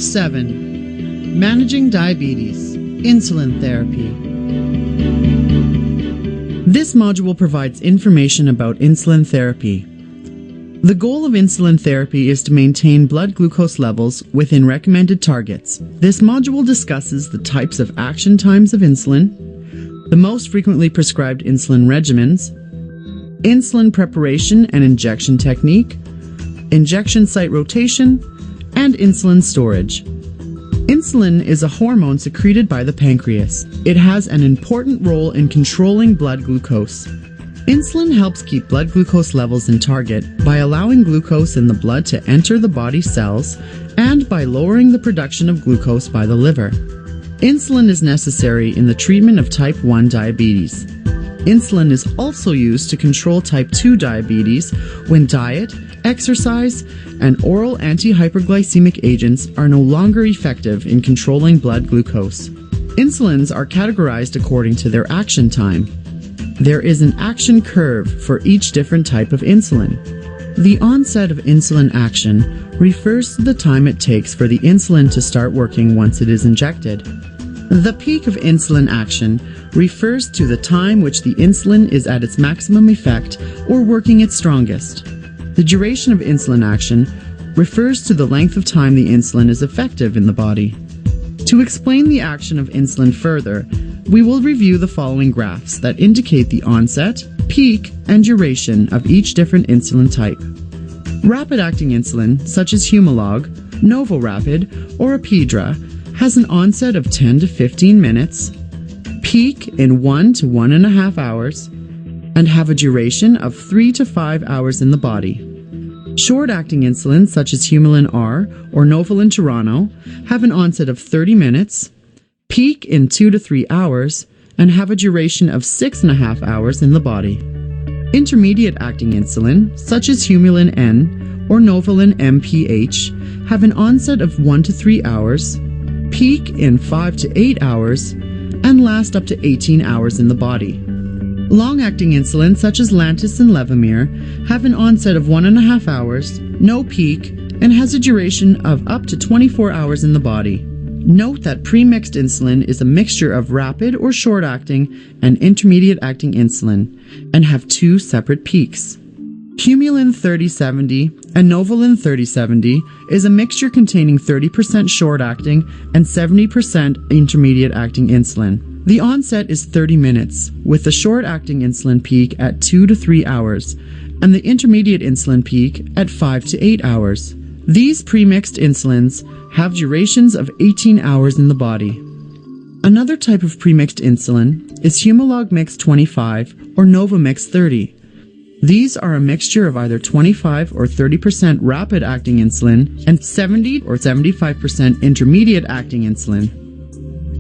7. Managing diabetes, insulin therapy. This module provides information about insulin therapy. The goal of insulin therapy is to maintain blood glucose levels within recommended targets. This module discusses the types of action times of insulin, the most frequently prescribed insulin regimens, insulin preparation and injection technique, injection site rotation, and insulin storage. Insulin is a hormone secreted by the pancreas. It has an important role in controlling blood glucose. Insulin helps keep blood glucose levels in target by allowing glucose in the blood to enter the body cells and by lowering the production of glucose by the liver. Insulin is necessary in the treatment of type 1 diabetes. Insulin is also used to control type 2 diabetes when diet, exercise, and oral anti-hyperglycemic agents are no longer effective in controlling blood glucose. Insulins are categorized according to their action time. There is an action curve for each different type of insulin. The onset of insulin action refers to the time it takes for the insulin to start working once it is injected. The peak of insulin action refers to the time which the insulin is at its maximum effect or working its strongest. The duration of insulin action refers to the length of time the insulin is effective in the body. To explain the action of insulin further, we will review the following graphs that indicate the onset, peak, and duration of each different insulin type. Rapid-acting insulin, such as Humalog, NovoRapid, or Apidra, has an onset of 10 to 15 minutes, peak in 1 to 1.5 hours, and have a duration of 3 to 5 hours in the body. Short-acting insulin, such as Humulin R or Novolin Toronto, have an onset of 30 minutes, peak in 2 to 3 hours, and have a duration of 6.5 hours in the body. Intermediate-acting insulin, such as Humulin N or Novolin MPH, have an onset of 1 to 3 hours, peak in 5 to 8 hours, and last up to 18 hours in the body. Long-acting insulin, such as Lantus and Levemir, have an onset of 1.5 hours, no peak, and has a duration of up to 24 hours in the body. Note that pre-mixed insulin is a mixture of rapid or short-acting and intermediate-acting insulin, and have 2 separate peaks. Humulin 3070 and Novolin 3070 is a mixture containing 30% short-acting and 70% intermediate-acting insulin. The onset is 30 minutes, with the short-acting insulin peak at 2 to 3 hours, and the intermediate insulin peak at 5 to 8 hours. These pre-mixed insulins have durations of 18 hours in the body. Another type of pre-mixed insulin is Humalog Mix 25 or Novamix 30. These are a mixture of either 25 or 30% rapid-acting insulin and 70 or 75% intermediate-acting insulin.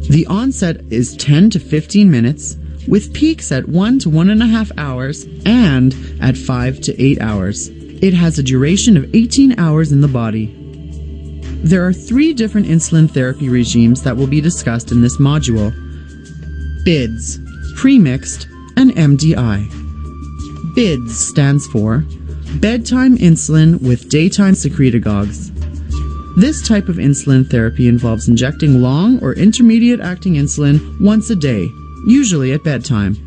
The onset is 10 to 15 minutes, with peaks at 1 to 1.5 hours and at 5 to 8 hours. It has a duration of 18 hours in the body. There are 3 different insulin therapy regimes that will be discussed in this module: BIDS, premixed, and MDI. BIDS stands for Bedtime Insulin with Daytime Secretagogues. This type of insulin therapy involves injecting long or intermediate-acting insulin once a day, usually at bedtime.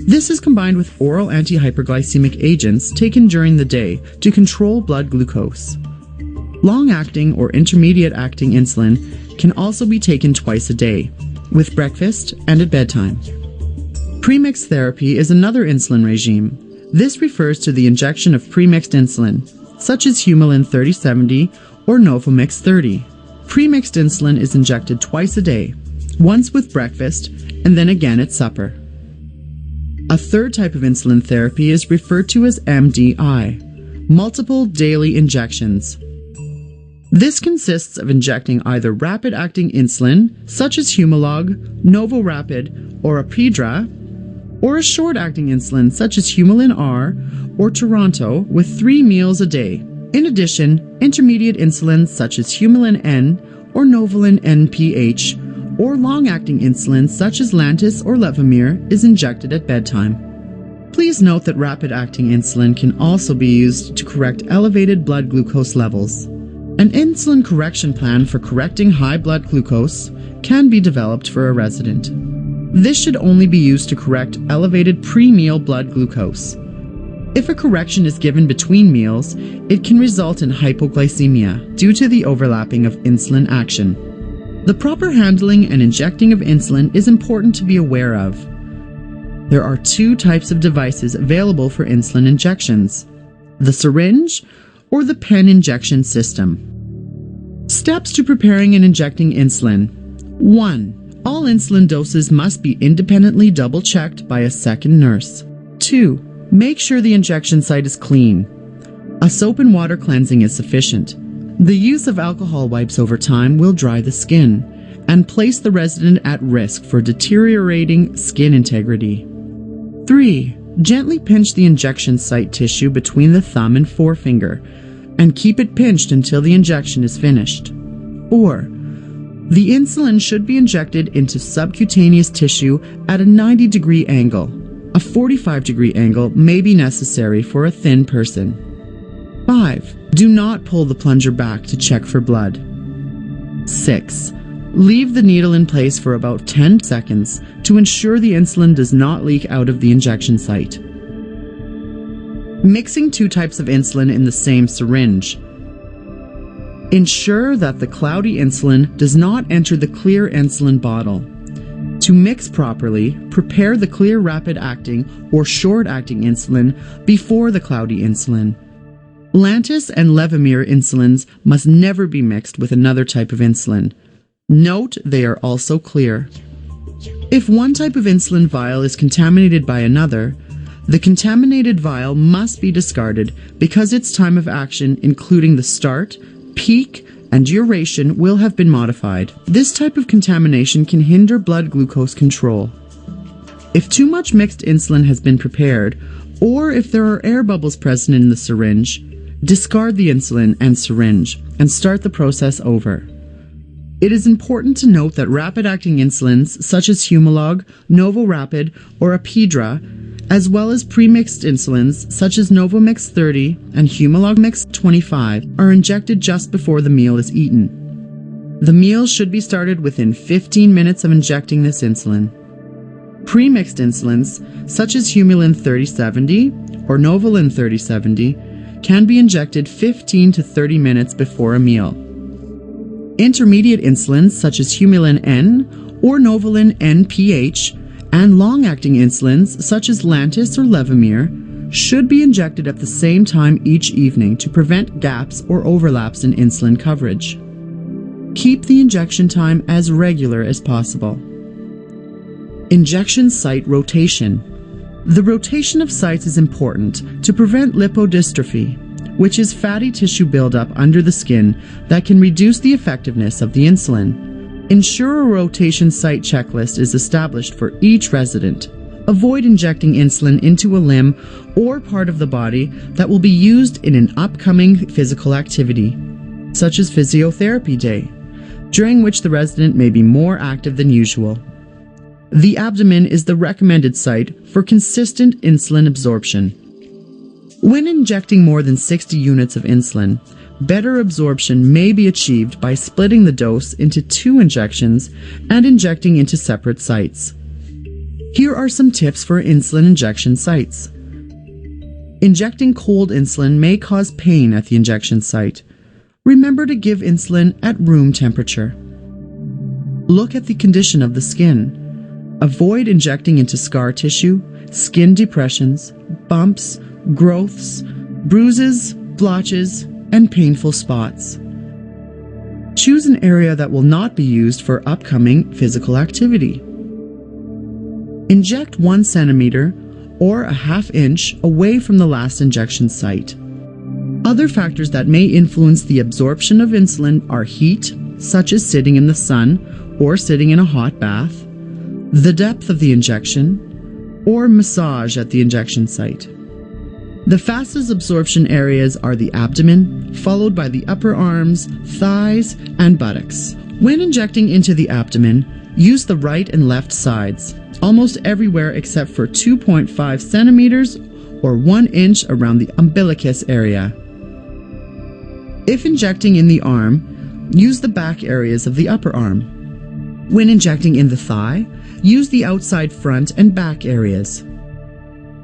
This is combined with oral anti-hyperglycemic agents taken during the day to control blood glucose. Long-acting or intermediate-acting insulin can also be taken twice a day, with breakfast and at bedtime. Premixed therapy is another insulin regime. This refers to the injection of premixed insulin, such as Humulin 3070 or Novamix 30. Premixed insulin is injected twice a day, once with breakfast and then again at supper. A third type of insulin therapy is referred to as MDI, multiple daily injections. This consists of injecting either rapid-acting insulin, such as Humalog, NovoRapid, or Apidra, or a short-acting insulin, such as Humulin R or Toronto, with 3 meals a day. In addition, intermediate insulins such as Humulin N or Novolin NPH, or long-acting insulin such as Lantus or Levemir is injected at bedtime. Please note that rapid-acting insulin can also be used to correct elevated blood glucose levels. An insulin correction plan for correcting high blood glucose can be developed for a resident. This should only be used to correct elevated pre-meal blood glucose. If a correction is given between meals, it can result in hypoglycemia due to the overlapping of insulin action. The proper handling and injecting of insulin is important to be aware of. There are two types of devices available for insulin injections: the syringe or the pen injection system. Steps to preparing and injecting insulin. 1. All insulin doses must be independently double-checked by a second nurse. 2. Make sure the injection site is clean. A soap and water cleansing is sufficient. The use of alcohol wipes over time will dry the skin and place the resident at risk for deteriorating skin integrity. 3. Gently pinch the injection site tissue between the thumb and forefinger and keep it pinched until the injection is finished. 4. The insulin should be injected into subcutaneous tissue at a 90-degree angle. A 45-degree angle may be necessary for a thin person. 5. Do not pull the plunger back to check for blood. 6. Leave the needle in place for about 10 seconds to ensure the insulin does not leak out of the injection site. Mixing two types of insulin in the same syringe. Ensure that the cloudy insulin does not enter the clear insulin bottle. To mix properly, prepare the clear rapid-acting or short-acting insulin before the cloudy insulin. Lantus and Levemir insulins must never be mixed with another type of insulin. Note they are also clear. If one type of insulin vial is contaminated by another, the contaminated vial must be discarded because its time of action, including the start, peak, and duration, will have been modified. This type of contamination can hinder blood glucose control. If too much mixed insulin has been prepared, or if there are air bubbles present in the syringe, discard the insulin and syringe and start the process over. It is important to note that rapid-acting insulins such as Humalog, NovoRapid, or Apidra, as well as pre-mixed insulins such as Novomix 30 and Humalog Mix 25, are injected just before the meal is eaten. The meal should be started within 15 minutes of injecting this insulin. Pre-mixed insulins such as Humulin 3070 or Novolin 3070 can be injected 15 to 30 minutes before a meal. Intermediate insulins such as Humulin N or Novolin NPH and long-acting insulins such as Lantus or Levemir should be injected at the same time each evening to prevent gaps or overlaps in insulin coverage. Keep the injection time as regular as possible. Injection site rotation. The rotation of sites is important to prevent lipodystrophy, which is fatty tissue buildup under the skin that can reduce the effectiveness of the insulin. Ensure a rotation site checklist is established for each resident. Avoid injecting insulin into a limb or part of the body that will be used in an upcoming physical activity, such as physiotherapy day, during which the resident may be more active than usual. The abdomen is the recommended site for consistent insulin absorption. When injecting more than 60 units of insulin, better absorption may be achieved by splitting the dose into 2 injections and injecting into separate sites. Here are some tips for insulin injection sites. Injecting cold insulin may cause pain at the injection site. Remember to give insulin at room temperature. Look at the condition of the skin. Avoid injecting into scar tissue, skin depressions, bumps, growths, bruises, blotches, and painful spots. Choose an area that will not be used for upcoming physical activity. Inject 1 centimeter or a ½ inch away from the last injection site. Other factors that may influence the absorption of insulin are heat, such as sitting in the sun or sitting in a hot bath, the depth of the injection, or massage at the injection site. The fastest absorption areas are the abdomen, followed by the upper arms, thighs, and buttocks. When injecting into the abdomen, use the right and left sides, almost everywhere except for 2.5 centimeters or 1 inch around the umbilicus area. If injecting in the arm, use the back areas of the upper arm. When injecting in the thigh, use the outside front and back areas.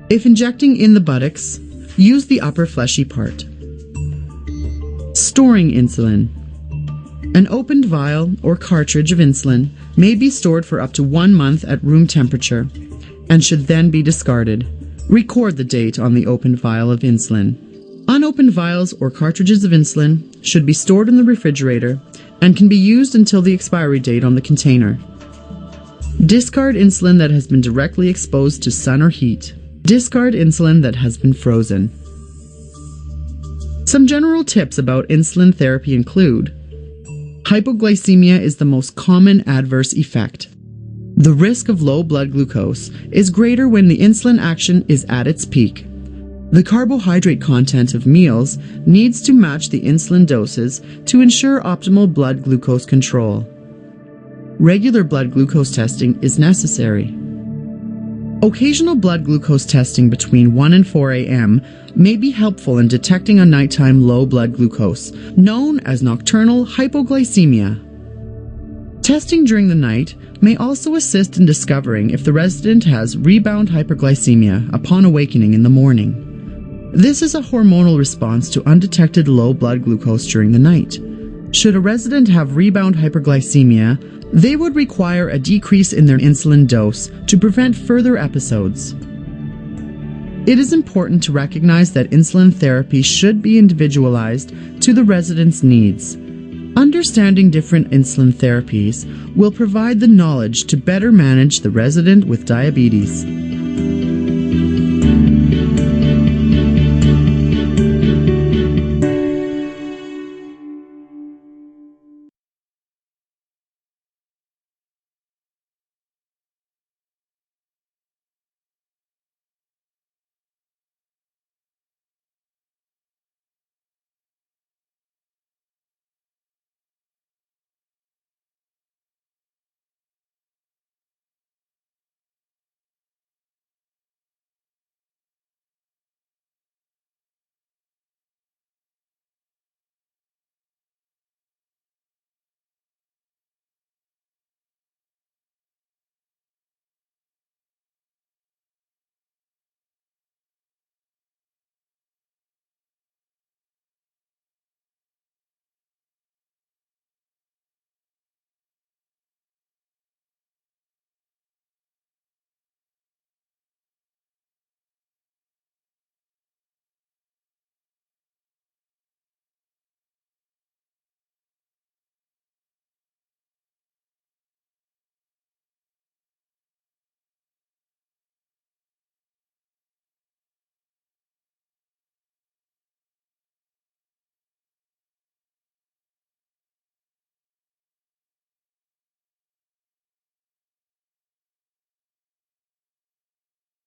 If injecting in the buttocks, use the upper fleshy part. Storing insulin. An opened vial or cartridge of insulin may be stored for up to 1 month at room temperature and should then be discarded. Record the date on the opened vial of insulin. Unopened vials or cartridges of insulin should be stored in the refrigerator and can be used until the expiry date on the container. Discard insulin that has been directly exposed to sun or heat. Discard insulin that has been frozen. Some general tips about insulin therapy include: hypoglycemia is the most common adverse effect. The risk of low blood glucose is greater when the insulin action is at its peak. The carbohydrate content of meals needs to match the insulin doses to ensure optimal blood glucose control. Regular blood glucose testing is necessary. Occasional blood glucose testing between 1 and 4 a.m. may be helpful in detecting a nighttime low blood glucose, known as nocturnal hypoglycemia. Testing during the night may also assist in discovering if the resident has rebound hyperglycemia upon awakening in the morning. This is a hormonal response to undetected low blood glucose during the night. Should a resident have rebound hyperglycemia, they would require a decrease in their insulin dose to prevent further episodes. It is important to recognize that insulin therapy should be individualized to the resident's needs. Understanding different insulin therapies will provide the knowledge to better manage the resident with diabetes.